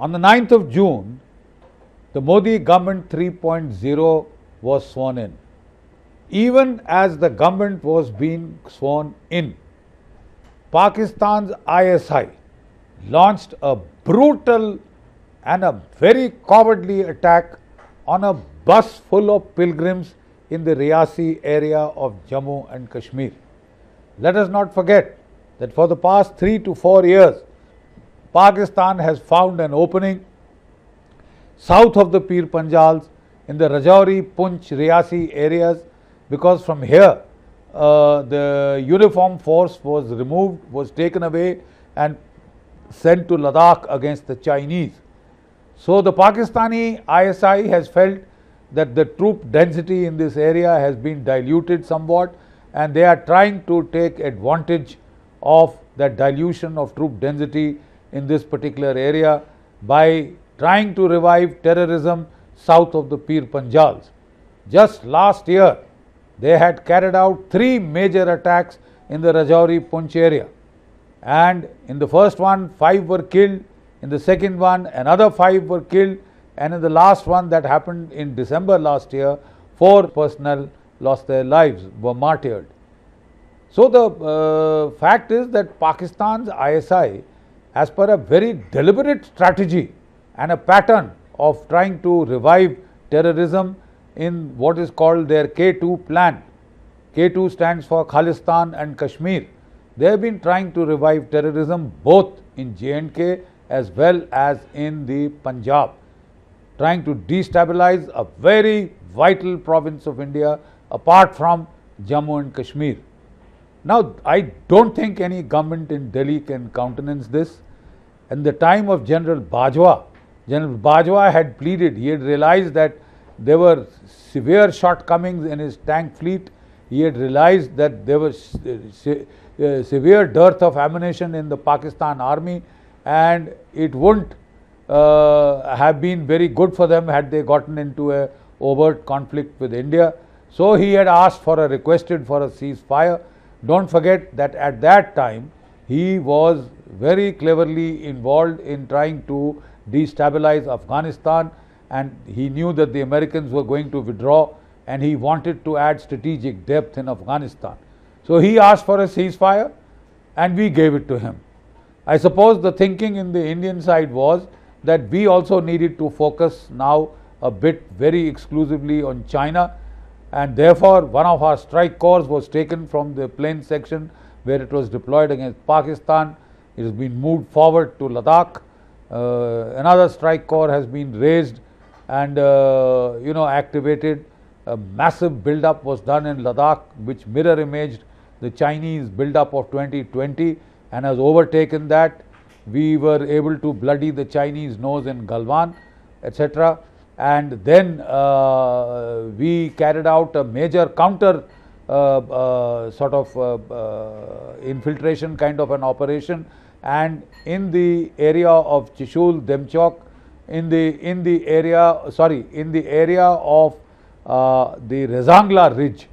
On the 9th of June, the Modi government 3.0 was sworn in. Even as the government was being sworn in, Pakistan's ISI launched a brutal and a very cowardly attack on a bus full of pilgrims in the Reasi area of Jammu and Kashmir. Let us not forget that for the past 3 to 4 years, Pakistan has found an opening south of the Pir Panjals in the Rajouri, Poonch, Riasi areas, because from here the uniform force was removed, was taken away and sent to Ladakh against the Chinese. So the Pakistani ISI has felt that the troop density in this area has been diluted somewhat, and they are trying to take advantage of that dilution of troop density in this particular area by trying to revive terrorism south of the Pir Panjals. Just last year, they had carried out 3 major attacks in the Rajouri Poonch area, and in the first one 5 were killed, in the second one another 5 were killed, and in the last one that happened in December last year, 4 personnel lost their lives, were martyred. So the fact is that Pakistan's ISI, as per a very deliberate strategy and a pattern of trying to revive terrorism in what is called their K2 plan. K2 stands for Khalistan and Kashmir. They have been trying to revive terrorism both in J&K as well as in the Punjab, trying to destabilize a very vital province of India apart from Jammu and Kashmir. Now, I don't think any government in Delhi can countenance this. In the time of General Bajwa had pleaded, he had realized that there were severe shortcomings in his tank fleet. He had realized that there was severe dearth of ammunition in the Pakistan army, and it wouldn't have been very good for them had they gotten into a overt conflict with India. So he had requested for a ceasefire. Don't forget that at that time he was very cleverly involved in trying to destabilize Afghanistan, and he knew that the Americans were going to withdraw, and he wanted to add strategic depth in Afghanistan. So he asked for a ceasefire and we gave it to him. I suppose the thinking in the Indian side was that we also needed to focus now a bit very exclusively on China, and therefore one of our strike corps was taken from the plain section where it was deployed against Pakistan. It has been moved forward to Ladakh. Another strike corps has been raised and activated. A massive build-up was done in Ladakh, which mirror imaged the Chinese build-up of 2020 and has overtaken that. We were able to bloody the Chinese nose in Galwan, etc. And then we carried out a major counter infiltration kind of an operation, and in the area of Chishul, Demchok, in the area of the Rezangla ridge,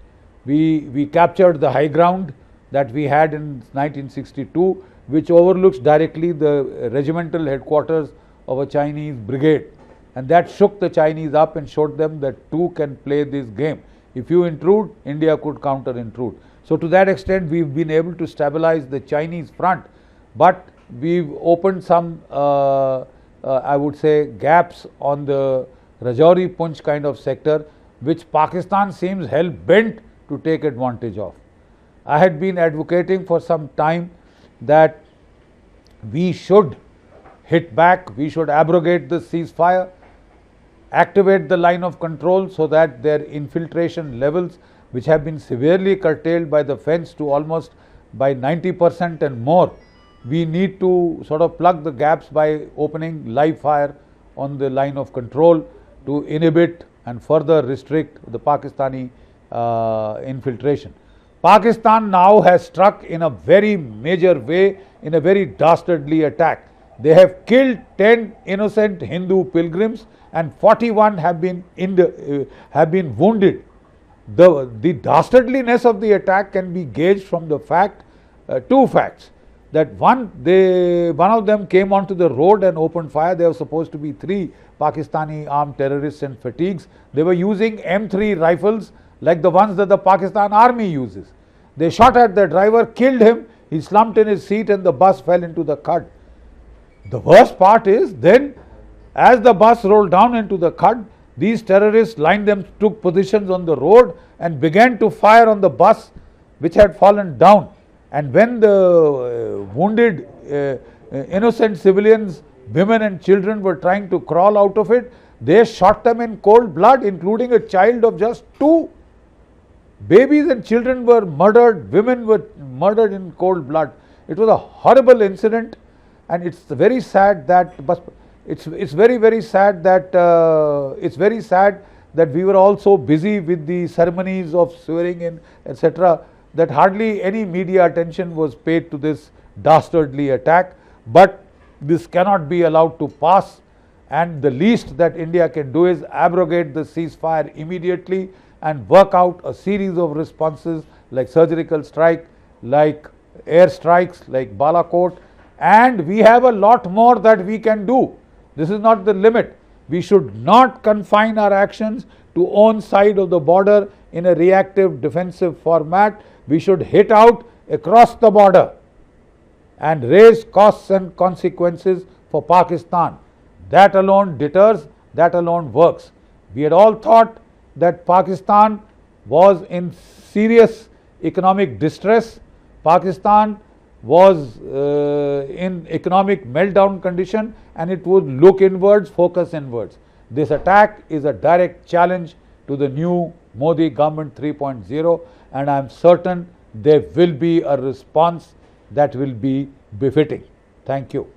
we captured the high ground that we had in 1962, which overlooks directly the regimental headquarters of a Chinese brigade, and that shook the Chinese up and showed them that two can play this game. If you intrude, India could counter intrude. So to that extent we've been able to stabilize the Chinese front, but we've opened some I would say gaps on the Rajouri Poonch kind of sector, which Pakistan seems hell bent to take advantage of. I had been advocating for some time that we should hit back, we should abrogate the ceasefire, activate the line of control so that their infiltration levels, which have been severely curtailed by the fence to almost by 90% and more, we need to sort of plug the gaps by opening live fire on the line of control to inhibit and further restrict the Pakistani infiltration. Pakistan now has struck in a very major way, in a very dastardly attack. They have killed 10 innocent Hindu pilgrims and 41 have been wounded. The dastardliness of the attack can be gauged from the fact, two facts. that one of them came onto the road and opened fire. There were supposed to be 3 Pakistani armed terrorists in fatigues. They were using M3 rifles like the ones that the Pakistan army uses. They shot at the driver, killed him, he slumped in his seat and the bus fell into the khud. The worst part is then as the bus rolled down into the khud, these terrorists took positions on the road and began to fire on the bus which had fallen down. And when the wounded innocent civilians, women and children were trying to crawl out of it, they shot them in cold blood, including a child of just 2. Babies and children were murdered, women were murdered in cold blood. It was a horrible incident, and it's very sad that it's very sad that we were all so busy with the ceremonies of swearing in, etc., that hardly any media attention was paid to this dastardly attack. But this cannot be allowed to pass, and the least that India can do is abrogate the ceasefire immediately and work out a series of responses like surgical strike, like air strikes, like Balakot, and we have a lot more that we can do. This is not the limit. We should not confine our actions to one side of the border in a reactive defensive format. We should hit out across the border and raise costs and consequences for Pakistan. That alone deters, that alone works. We had all thought that Pakistan was in serious economic distress. Pakistan was in economic meltdown condition, and it would look inwards, focus inwards. This attack is a direct challenge to the new Modi government 3.0, and I am certain there will be a response that will be befitting. Thank you.